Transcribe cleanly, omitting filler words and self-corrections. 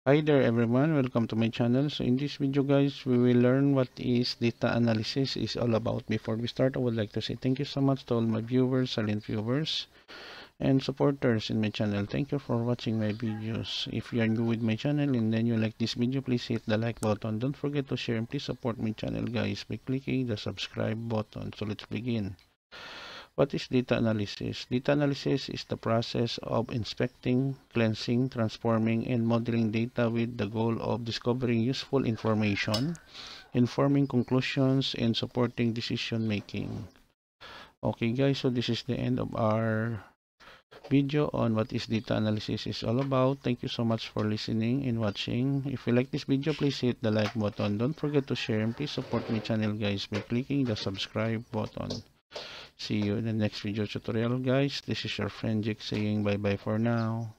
Hi there everyone, welcome to my channel. So in this video guys, we will learn what is data analysis is all about. Before we start, I would like to say thank you so much to all my viewers, silent viewers, and supporters in my channel. Thank you for watching my videos. If you are new with my channel and then you like this video, please hit the like button. Don't forget to share and please support my channel guys by clicking the subscribe button. So let's begin. What is data analysis? Data analysis is the process of inspecting, cleansing, transforming, and modeling data with the goal of discovering useful information, informing conclusions, and supporting decision making. Okay guys, so this is the end of our video on what is data analysis is all about. Thank you so much for listening and watching. If you like this video, please hit the like button. Don't forget to share and please support my channel guys by clicking the subscribe button. See you in the next video tutorial guys. This is your friend Jake saying bye bye for now.